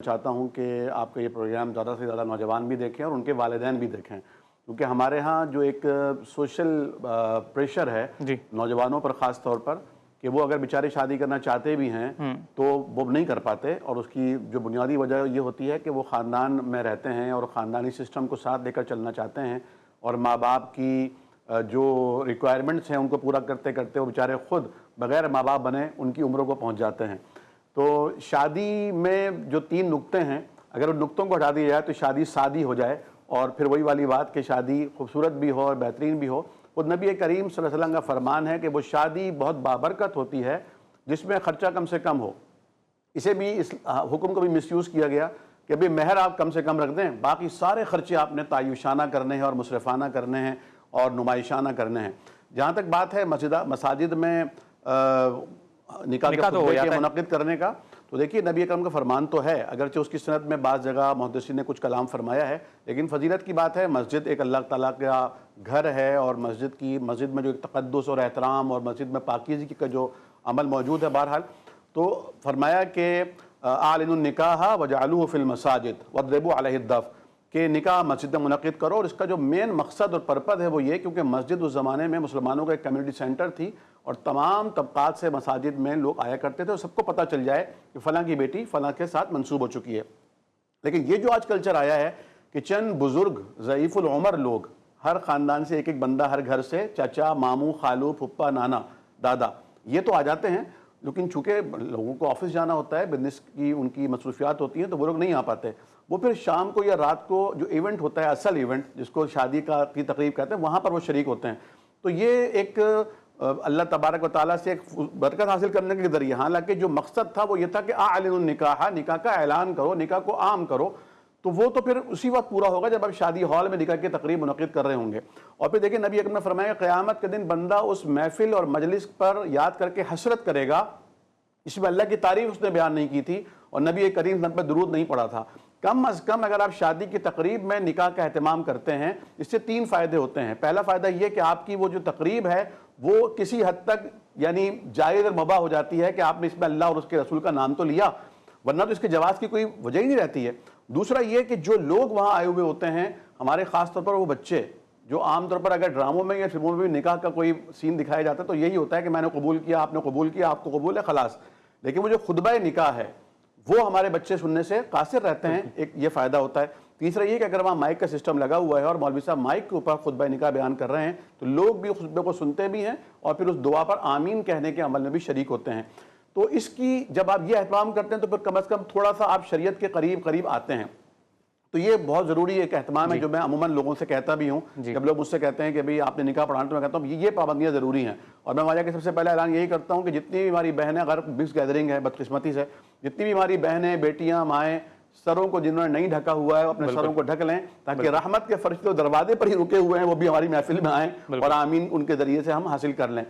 چاہتا ہوں کہ آپ کا یہ پروگرام زیادہ سے زیادہ نوجوان بھی دیکھیں اور ان کے والدین بھی دیکھیں، کیونکہ ہمارے ہاں جو ایک سوشل پریشر ہے نوجوانوں پر خاص طور پر کہ وہ اگر بیچارے شادی کرنا چاہتے بھی ہیں تو وہ نہیں کر پاتے، اور اس کی جو بنیادی وجہ یہ ہوتی ہے کہ وہ خاندان میں رہتے ہیں اور خاندانی سسٹم کو ساتھ لے کر چلنا چاہتے ہیں، اور ماں باپ کی جو ریکوائرمنٹس ہیں ان کو پورا کرتے کرتے وہ بیچارے خود بغیر ماں باپ بنے ان کی عمروں کو پہنچ جاتے ہیں۔ تو شادی میں جو 3 نقطے ہیں، اگر ان نقطوں کو ہٹا دیا جائے تو شادی سادی ہو جائے، اور پھر وہی والی بات کہ شادی خوبصورت بھی ہو اور بہترین بھی ہو۔ وہ نبی کریم صلی اللہ علیہ وسلم کا فرمان ہے کہ وہ شادی بہت بابرکت ہوتی ہے جس میں خرچہ کم سے کم ہو۔ اسے بھی اس حکم کو بھی مس یوز کیا گیا کہ ابھی مہر آپ کم سے کم رکھ دیں، باقی سارے خرچے آپ نے تعیشانہ کرنے ہیں اور مصرفانہ کرنے ہیں اور نمائشانہ کرنے ہیں۔ جہاں تک بات ہے مساجد میں نکاح کے خطبے کے منعقد کرنے کا، تو دیکھیے نبی اکرم کا فرمان تو ہے، اگرچہ اس کی سند میں بعض جگہ محدثین نے کچھ کلام فرمایا ہے، لیکن فضیلت کی بات ہے، مسجد ایک اللہ تعالیٰ کا گھر ہے، اور مسجد میں جو ایک تقدس اور احترام اور مسجد میں پاکیزگی کا جو عمل موجود ہے، بہرحال تو فرمایا کہ اعلنوا النکاح وجعلوه فی المساجد واضربوا علیہ الدف، کہ نکاح مسجد میں منعقد کرو، اور اس کا جو مین مقصد اور پرپز ہے وہ یہ کیونکہ مسجد اس زمانے میں مسلمانوں کا ایک کمیونٹی سینٹر تھی، اور تمام طبقات سے مساجد میں لوگ آیا کرتے تھے اور سب کو پتہ چل جائے کہ فلاں کی بیٹی فلاں کے ساتھ منسوب ہو چکی ہے۔ لیکن یہ جو آج کلچر آیا ہے کہ چند بزرگ ضعیف العمر لوگ، ہر خاندان سے ایک ایک بندہ، ہر گھر سے چچا، ماموں، خالو، پھپھا، نانا، دادا، یہ تو آ جاتے ہیں، لیکن چونکہ لوگوں کو آفس جانا ہوتا ہے، بزنس کی ان کی مصروفیات ہوتی ہیں، تو وہ لوگ نہیں آ پاتے۔ وہ پھر شام کو یا رات کو جو ایونٹ ہوتا ہے، اصل ایونٹ جس کو شادی کی تقریب کہتے ہیں، وہاں پر وہ شریک ہوتے ہیں۔ تو یہ ایک اللہ تبارک و تعالیٰ سے ایک برکت حاصل کرنے کے ذریعے، حالانکہ جو مقصد تھا وہ یہ تھا کہ اعلنوا النکاح، نکاح کا اعلان کرو، نکاح کو عام کرو، تو وہ تو پھر اسی وقت پورا ہوگا جب آپ شادی ہال میں نکاح کی تقریب منعقد کر رہے ہوں گے۔ اور پھر دیکھیں نبی اکرم نے فرمایا کہ قیامت کے دن بندہ اس محفل اور مجلس پر یاد کر کے حسرت کرے گا، اس میں اللہ کی تعریف اس نے بیان نہیں کی تھی اور نبی کریم پر درود نہیں پڑا تھا۔ کم از کم اگر آپ شادی کی تقریب میں نکاح کا اہتمام کرتے ہیں، اس سے 3 فائدے ہوتے ہیں۔ پہلا فائدہ یہ کہ آپ کی وہ جو تقریب ہے وہ کسی حد تک یعنی جائز اور مباح ہو جاتی ہے کہ آپ نے اس میں اللہ اور اس کے رسول کا نام تو لیا، ورنہ تو اس کے جواز کی کوئی وجہ ہی نہیں رہتی ہے۔ دوسرا یہ کہ جو لوگ وہاں آئے ہوئے ہوتے ہیں، ہمارے خاص طور پر وہ بچے، جو عام طور پر اگر ڈراموں میں یا فلموں میں بھی نکاح کا کوئی سین دکھایا جاتا ہے تو یہی ہوتا ہے کہ میں نے قبول کیا، آپ نے قبول کیا، آپ کو قبول ہے، خلاص۔ لیکن وہ جو خطبہ نکاح ہے وہ ہمارے بچے سننے سے قاصر رہتے ہیں، ایک یہ فائدہ ہوتا ہے۔ تیسرا یہ کہ اگر وہاں مائک کا سسٹم لگا ہوا ہے اور مولوی صاحب مائک کے اوپر خطبہ نکاح بیان کر رہے ہیں تو لوگ بھی خطبے کو سنتے بھی ہیں اور پھر اس دعا پر آمین کہنے کے عمل میں بھی شریک ہوتے ہیں۔ تو اس کی جب آپ یہ اہتمام کرتے ہیں تو پھر کم از کم تھوڑا سا آپ شریعت کے قریب آتے ہیں۔ تو یہ بہت ضروری ایک اہتمام ہے جو میں عموماً لوگوں سے کہتا بھی ہوں۔ جب لوگ مجھ سے کہتے ہیں کہ بھئی آپ نے نکاح پڑھانا، تو میں کہتا ہوں یہ پابندیاں ضروری ہیں، اور میں وجہ کہ سب سے پہلے اعلان یہی کرتا ہوں کہ جتنی بھی ہماری بہنیں، اگر مکس گیدرنگ ہے بدقسمتی سے، جتنی بھی ہماری بہنیں، بیٹیاں، مائیں سروں کو جنہوں نے نہیں ڈھکا ہوا ہے اپنے سروں کو ڈھک لیں، تاکہ رحمت کے فرشتے دروازے پر ہی رکے ہوئے ہیں وہ بھی ہماری محفل میں آئیں اور آمین ان کے ذریعے سے ہم حاصل کر لیں۔